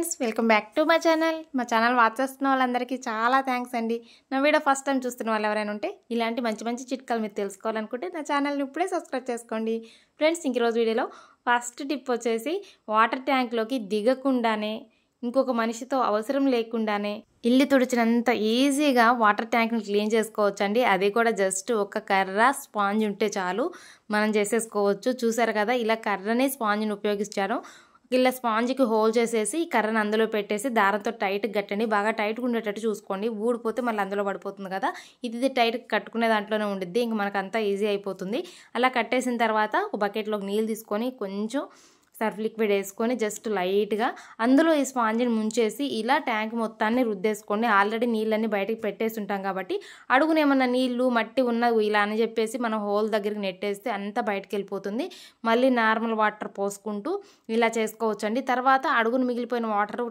Friends, welcome back to my channel. మా channel watch చేస్తున్న వాళ్ళందరికీ చాలా థ్యాంక్స్ అండి. నా వీడియో ఫస్ట్ టైం చూస్తున్న వాళ్ళు ఎవరైనా ఉంటే ఇలాంటి మంచి మంచి చిట్కాలు మీరు తెలుసుకోవాలనుకుంటే నా ఛానల్ని ఇప్పుడే సబ్స్క్రైబ్ చేసుకోండి. ఫ్రెండ్స్, ఈరోజు వీడియోలో ఫస్ట్ టిప్ వచ్చేసి వాటర్ ట్యాంక్లోకి దిగకుండానే ఇంకొక మనిషితో అవసరం లేకుండానే ఇల్లు తుడిచినంత ఈజీగా వాటర్ ట్యాంక్ని క్లీన్ చేసుకోవచ్చండి. అది కూడా జస్ట్ ఒక కర్ర స్పాంజ్ ఉంటే చాలు మనం చేసేసుకోవచ్చు. చూసారు కదా, ఇలా కర్రని స్పాంజ్ని ఉపయోగించాను. ఇలా స్పాంజ్కి హోల్ చేసేసి ఈ కర్రను అందులో పెట్టేసి దారంతో టైట్గా కట్టండి. బాగా టైట్గా ఉండేటట్టు చూసుకోండి. ఊడిపోతే మళ్ళీ అందులో పడిపోతుంది కదా. ఇది టైట్గా కట్టుకునే దాంట్లోనే ఉండిద్ది. ఇంక మనకు అంతా ఈజీ అయిపోతుంది. అలా కట్టేసిన తర్వాత ఒక బకెట్లోకి నీళ్ళు తీసుకొని కొంచెం సర్ఫ్ లిక్విడ్ వేసుకొని జస్ట్ లైట్గా అందులో ఈ స్పాంజ్ని ముంచేసి ఇలా ట్యాంక్ మొత్తాన్ని రుద్దేసుకోండి. ఆల్రెడీ నీళ్ళన్నీ బయటకు పెట్టేసి ఉంటాం కాబట్టి అడుగున ఏమన్నా నీళ్ళు మట్టి ఉన్నది ఇలా అని చెప్పేసి మనం హోల్ దగ్గరికి నెట్టేస్తే అంతా బయటకు వెళ్ళిపోతుంది. మళ్ళీ నార్మల్ వాటర్ పోసుకుంటూ ఇలా చేసుకోవచ్చండి. తర్వాత అడుగున మిగిలిపోయిన వాటర్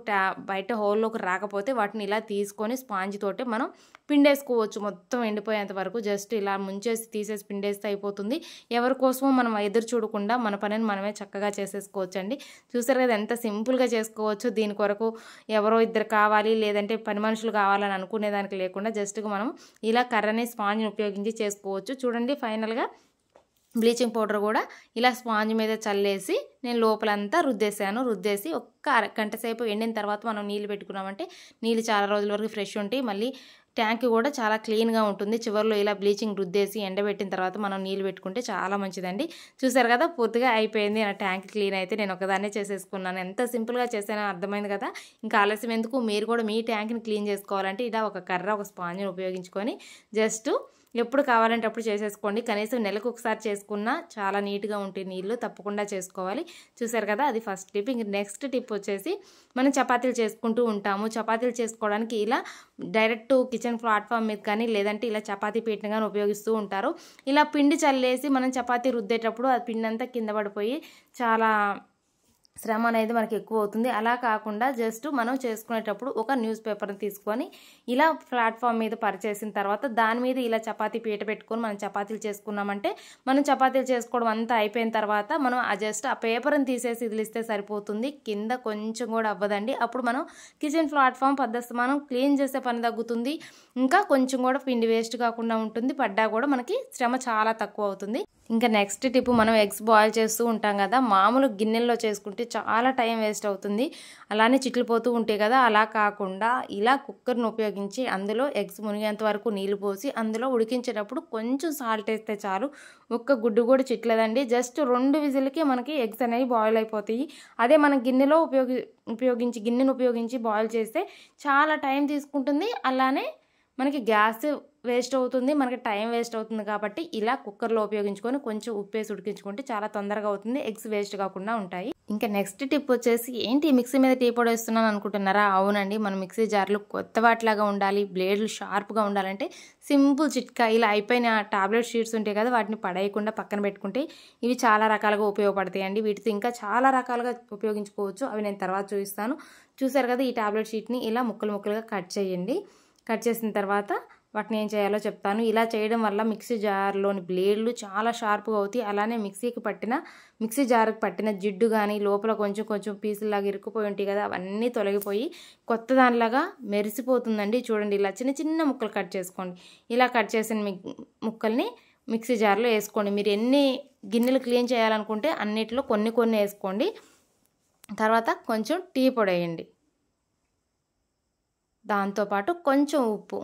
బయట హోల్లోకి రాకపోతే వాటిని ఇలా తీసుకొని స్పాంజ్ తోటి మనం పిండేసుకోవచ్చు. మొత్తం ఎండిపోయేంత వరకు జస్ట్ ఇలా ముంచేసి తీసేసి పిండేస్తే అయిపోతుంది. ఎవరి కోసమో మనం ఎదురు చూడకుండా మన పనిని మనమే చక్కగా చేసేసుకోవచ్చండి. చూసారు కదా ఎంత సింపుల్గా చేసుకోవచ్చు. దీని కొరకు ఎవరో ఇద్దరు కావాలి లేదంటే పని మనుషులు కావాలని అనుకునేదానికి లేకుండా జస్ట్గా మనం ఇలా కర్రని స్పాంజ్ని ఉపయోగించి చేసుకోవచ్చు. చూడండి, ఫైనల్గా బ్లీచింగ్ పౌడర్ కూడా ఇలా స్పాంజ్ మీద చల్లేసి నేను లోపలంతా రుద్దేసి ఒక్క అరగంట సేపు ఎండిన తర్వాత మనం నీళ్ళు పెట్టుకున్నామంటే నీళ్ళు చాలా రోజుల వరకు ఫ్రెష్ ఉంటాయి. మళ్ళీ ట్యాంక్ కూడా చాలా క్లీన్గా ఉంటుంది. చివరిలో ఇలా బ్లీచింగ్ రుద్దేసి ఎండబెట్టిన తర్వాత మనం నీళ్ళు పెట్టుకుంటే చాలా మంచిదండి. చూసారు కదా, పూర్తిగా అయిపోయింది నా ట్యాంక్ క్లీన్. అయితే నేను ఒకదాన్నే చేసేసుకున్నాను. ఎంత సింపుల్గా చేసానో అర్థమైంది కదా. ఇంకా ఆలస్యం ఎందుకు, మీరు కూడా మీ ట్యాంక్ని క్లీన్ చేసుకోవాలంటే ఇలా ఒక కర్ర ఒక స్పాంజ్ని ఉపయోగించుకొని జస్ట్ ఎప్పుడు కావాలంటే అప్పుడు చేసేసుకోండి. కనీసం నెలకు ఒకసారి చేసుకున్నా చాలా నీట్గా ఉంటాయి నీళ్ళు. తప్పకుండా చేసుకోవాలి. చూసారు కదా, అది ఫస్ట్ టిప్. ఇంక నెక్స్ట్ టిప్ వచ్చేసి మనం చపాతీలు చేసుకుంటూ ఉంటాము. చపాతీలు చేసుకోవడానికి ఇలా డైరెక్ట్ కిచెన్ ప్లాట్ఫామ్ మీద కానీ లేదంటే ఇలా చపాతీ పీటను కానీ ఉపయోగిస్తూ ఉంటారు. ఇలా పిండి చల్లేసి మనం చపాతీ రుద్దేటప్పుడు ఆ పిండి అంతా కింద పడిపోయి చాలా శ్రమ అనేది మనకి ఎక్కువ అవుతుంది. అలా కాకుండా జస్ట్ మనం చేసుకునేటప్పుడు ఒక న్యూస్ పేపర్ని తీసుకొని ఇలా ప్లాట్ఫామ్ మీద పరిచేసిన తర్వాత దాని మీద ఇలా చపాతీ పీట పెట్టుకొని మనం చపాతీలు చేసుకున్నామంటే మనం చపాతీలు చేసుకోవడం అంతా అయిపోయిన తర్వాత మనం జస్ట్ ఆ పేపర్ని తీసేసి వదిలిస్తే సరిపోతుంది. కింద కొంచెం కూడా అవ్వదండి. అప్పుడు మనం కిచెన్ ప్లాట్ఫామ్ పద్ధతి మనం క్లీన్ చేసే పని తగ్గుతుంది. ఇంకా కొంచెం కూడా పిండి వేస్ట్ కాకుండా ఉంటుంది. పడ్డా కూడా మనకి శ్రమ చాలా తక్కువ అవుతుంది. ఇంకా నెక్స్ట్ టిప్, మనం ఎగ్స్ బాయిల్ చేస్తూ ఉంటాం కదా, మామూలు గిన్నెల్లో చేసుకుంటే చాలా టైం వేస్ట్ అవుతుంది. అలానే చిట్లిపోతూ ఉంటాయి కదా. అలా కాకుండా ఇలా కుక్కర్ని ఉపయోగించి అందులో ఎగ్స్ మునిగేంత వరకు నీళ్ళు పోసి అందులో ఉడికించేటప్పుడు కొంచెం సాల్ట్ వేస్తే చాలు. ఒక్క గుడ్డు కూడా చిట్లేదండి. జస్ట్ 2 విజిల్కి మనకి ఎగ్స్ అనేవి బాయిల్ అయిపోతాయి. అదే మనం గిన్నెలో గిన్నెను ఉపయోగించి బాయిల్ చేస్తే చాలా టైం తీసుకుంటుంది. అలానే మనకి గ్యాస్ వేస్ట్ అవుతుంది, మనకి టైం వేస్ట్ అవుతుంది. కాబట్టి ఇలా కుక్కర్లో ఉపయోగించుకొని కొంచెం ఉప్పేసి ఉడికించుకుంటే చాలా తొందరగా అవుతుంది. ఎగ్స్ వేస్ట్ కాకుండా ఉంటాయి. ఇంకా నెక్స్ట్ టిప్ వచ్చేసి ఏంటి మిక్సీ మీద టీ పొడి వేస్తున్నాను అనుకుంటున్నారా? అవునండి, మన మిక్సీ జార్లు కొత్త వాటిలాగా ఉండాలి, బ్లేడ్లు షార్ప్గా ఉండాలంటే సింపుల్ చిట్కా. ఇలా అయిపోయిన టాబ్లెట్ షీట్స్ ఉంటాయి కదా, వాటిని పడేయకుండా పక్కన పెట్టుకుంటే ఇవి చాలా రకాలుగా ఉపయోగపడతాయండి. వీటితో ఇంకా చాలా రకాలుగా ఉపయోగించుకోవచ్చు. అవి నేను తర్వాత చూపిస్తాను. చూసారు కదా, ఈ టాబ్లెట్ షీట్ని ఇలా ముక్కలుగా కట్ చేయండి. కట్ చేసిన తర్వాత వాటిని ఏం చేయాలో చెప్తాను. ఇలా చేయడం వల్ల మిక్సీ జార్లోని బ్లేడ్లు చాలా షార్ప్గా అవుతాయి. అలానే మిక్సీ జార్కి పట్టిన జిడ్డు కానీ లోపల కొంచెం పీసులాగా ఇరుక్కుపోయి ఉంటాయి కదా, అవన్నీ తొలగిపోయి కొత్త దానిలాగా మెరిసిపోతుందండి. చూడండి, ఇలా చిన్న ముక్కలు కట్ చేసుకోండి. ఇలా కట్ చేసిన ముక్కల్ని మిక్సీ జార్లో వేసుకోండి. మీరు ఎన్ని గిన్నెలు క్లీన్ చేయాలనుకుంటే అన్నిటిలో కొన్ని వేసుకోండి. తర్వాత కొంచెం టీ పొడి వేయండి. దాంతోపాటు కొంచెం ఉప్పు,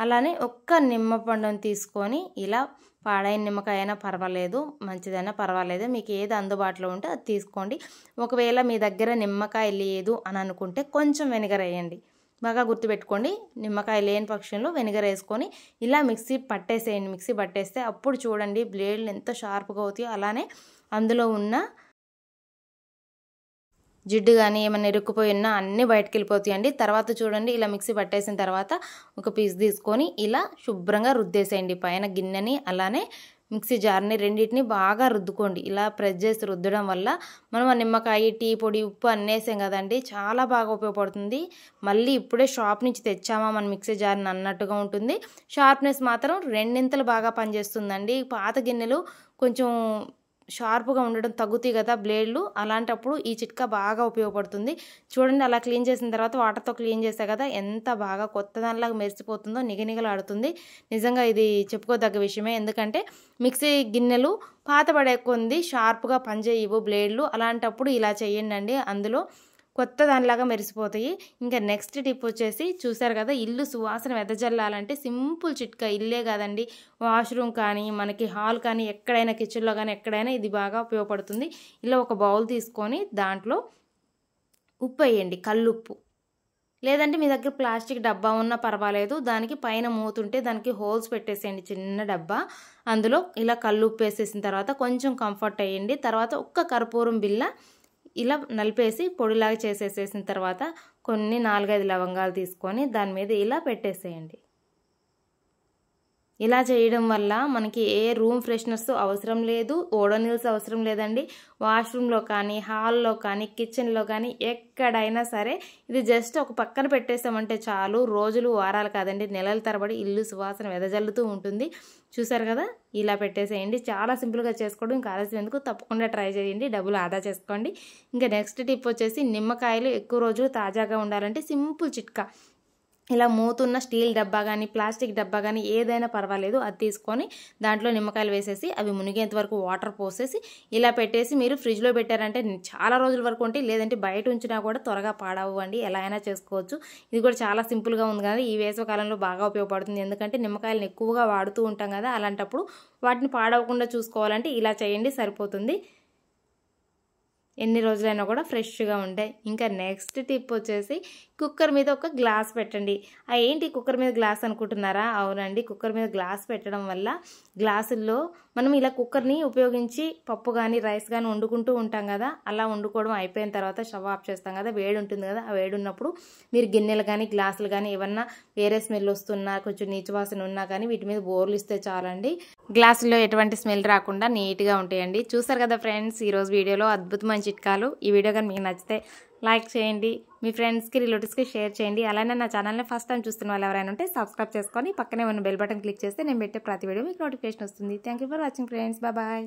అలానే ఒక్క నిమ్మపండుని తీసుకొని ఇలా పాడైన నిమ్మకాయ అయినా పర్వాలేదు, మంచిదైనా పర్వాలేదు, మీకు ఏది అందుబాటులో ఉంటే అది తీసుకోండి. ఒకవేళ మీ దగ్గర నిమ్మకాయ లేదు అని అనుకుంటే కొంచెం వెనిగర్ వేయండి. బాగా గుర్తుపెట్టుకోండి, నిమ్మకాయ లేని పక్షంలో వెనిగర్ వేసుకొని ఇలా మిక్సీ పట్టేసేయండి. మిక్సీ పట్టేస్తే అప్పుడు చూడండి బ్లేడ్లు ఎంత షార్ప్గా అవుతాయో, అలానే అందులో ఉన్న జిడ్డు కానీ ఏమైనా ఇరుక్కుపోయి ఉన్నా అన్నీ బయటకు వెళ్ళిపోతాయండి. తర్వాత చూడండి, ఇలా మిక్సీ పట్టేసిన తర్వాత ఒక పీస్ తీసుకొని ఇలా శుభ్రంగా రుద్దేసేయండి పైన గిన్నెని అలానే మిక్సీ జార్ని, రెండింటిని బాగా రుద్దుకోండి. ఇలా ప్రెస్ చేసి రుద్దడం వల్ల మనం ఆ నిమ్మకాయ, టీ పొడి, ఉప్పు అన్నేసాం కదండి, చాలా బాగా ఉపయోగపడుతుంది. మళ్ళీ ఇప్పుడే షాప్ నుంచి తెచ్చామా మన మిక్సీ జార్ని అన్నట్టుగా ఉంటుంది. షార్ప్నెస్ మాత్రం రెండింతలు బాగా పనిచేస్తుందండి. పాత గిన్నెలు కొంచెం షార్ప్గా ఉండడం తగ్గుతాయి కదా బ్లేడ్లు, అలాంటప్పుడు ఈ చిట్కా బాగా ఉపయోగపడుతుంది. చూడండి అలా క్లీన్ చేసిన తర్వాత వాటర్తో క్లీన్ చేసా కదా, ఎంత బాగా కొత్త దానిలాగా మెరిసిపోతుందో, నిగనిగలాడుతుంది. నిజంగా ఇది చెప్పుకోదగ్గ విషయమే. ఎందుకంటే మిక్సీ గిన్నెలు పాతబడే కొంది షార్ప్గా పనిచేయవు బ్లేడ్లు, అలాంటప్పుడు ఇలా చేయండి, అందులో కొత్త దానిలాగా మెరిసిపోతాయి. ఇంకా నెక్స్ట్ టిప్ వచ్చేసి చూసారు కదా, ఇల్లు సువాసన వెదజల్లాలంటే సింపుల్ చిట్కా. ఇల్లే కాదండి, వాష్రూమ్ కానీ మనకి హాల్ కానీ ఎక్కడైనా కిచెన్లో కానీ ఎక్కడైనా ఇది బాగా ఉపయోగపడుతుంది. ఇలా ఒక బౌల్ తీసుకొని దాంట్లో ఉప్పు వేయండి, కల్లుప్పు. లేదంటే మీ దగ్గర ప్లాస్టిక్ డబ్బా ఉన్నా పర్వాలేదు, దానికి పైన మూతుంటే దానికి హోల్స్ పెట్టేసేయండి, చిన్న డబ్బా. అందులో ఇలా కల్లుప్పు వేసేసిన తర్వాత కొంచెం కంఫర్ట్ అయ్యండి. తర్వాత ఒక్క కర్పూరం బిళ్ళ ఇలా నలిపేసి పొడిలాగా చేసేసేసిన తర్వాత కొన్ని 4-5 లవంగాలు తీసుకొని దాని మీద ఇలా పెట్టేసేయండి. ఇలా చేయడం వల్ల మనకి ఏ రూమ్ ఫ్రెషనర్స్ అవసరం లేదు, ఓడోనిల్స్ అవసరం లేదండి. వాష్రూమ్లో కానీ, హాల్లో కానీ, కిచెన్లో కానీ ఎక్కడైనా సరే ఇది జస్ట్ ఒక పక్కన పెట్టేసామంటే చాలు, రోజులు వారాలు కాదండి, నెలల తరబడి ఇల్లు సువాసన వెదజల్లుతూ ఉంటుంది. చూసారు కదా, ఇలా పెట్టేసేయండి. చాలా సింపుల్గా చేసుకోవడం, ఇంకా ఆలస్యం ఎందుకు, తప్పకుండా ట్రై చేయండి, డబ్బులు ఆదా చేసుకోండి. ఇంకా నెక్స్ట్ టిప్ వచ్చేసి నిమ్మకాయలు ఎక్కువ రోజులు తాజాగా ఉండాలంటే సింపుల్ చిట్కా. ఇలా మూతున్న స్టీల్ డబ్బా కానీ, ప్లాస్టిక్ డబ్బా కానీ ఏదైనా పర్వాలేదు, అది తీసుకొని దాంట్లో నిమ్మకాయలు వేసేసి అవి మునిగేంత వరకు వాటర్ పోసేసి ఇలా పెట్టేసి మీరు ఫ్రిడ్జ్లో పెట్టారంటే చాలా రోజుల వరకు ఉంటాయి. లేదంటే బయట ఉంచినా కూడా త్వరగా పాడవ్వండి, ఎలా అయినా చేసుకోవచ్చు. ఇది కూడా చాలా సింపుల్గా ఉంది కదా, ఈ వేసవికాలంలో బాగా ఉపయోగపడుతుంది. ఎందుకంటే నిమ్మకాయలను ఎక్కువగా వాడుతూ ఉంటాం కదా, అలాంటప్పుడు వాటిని పాడవకుండా చూసుకోవాలంటే ఇలా చేయండి, సరిపోతుంది. ఎన్ని రోజులైనా కూడా ఫ్రెష్గా ఉంటాయి. ఇంకా నెక్స్ట్ టిప్ వచ్చేసి కుక్కర్ మీద ఒక గ్లాస్ పెట్టండి. ఏంటి కుక్కర్ మీద గ్లాస్ అనుకుంటున్నారా? అవునండి, కుక్కర్ మీద గ్లాస్ పెట్టడం వల్ల గ్లాసుల్లో మనం ఇలా కుక్కర్ని ఉపయోగించి పప్పు కానీ రైస్ కానీ వండుకుంటూ ఉంటాం కదా, అలా వండుకోవడం అయిపోయిన తర్వాత స్టవ్ ఆఫ్ చేస్తాం కదా, వేడి ఉంటుంది కదా, ఆ వేడి ఉన్నప్పుడు మీరు గిన్నెలు కానీ గ్లాసులు కానీ ఏమన్నా వేరే స్మెల్ వస్తున్నా, కొంచెం నీచు వాసన ఉన్నా కానీ వీటి మీద బోర్లు ఇస్తే చాలండి, గ్లాసుల్లో ఎటువంటి స్మెల్ రాకుండా నీట్గా ఉంటాయండి. చూసారు కదా ఫ్రెండ్స్, ఈరోజు వీడియోలో అద్భుతమైన చిట్కాలు. ఈ వీడియో కానీ మీకు నచ్చితే లైక్ చేయండి, మీ ఫ్రెండ్స్కి రిలేటివ్స్కి షేర్ చేయండి. అలానే నా ఛానల్ని ఫస్ట్ టైం చూస్తున్న వాళ్ళు ఎవరైనా ఉంటే సబ్స్క్రైబ్ చేసుకొని పక్కనే ఉన్న బెల్ బటన్ క్లిక్ చేస్తే నేను పెట్టే ప్రతి వీడియో మీకు నోటిఫికేషన్ వస్తుంది. Thank you for watching friends, bye.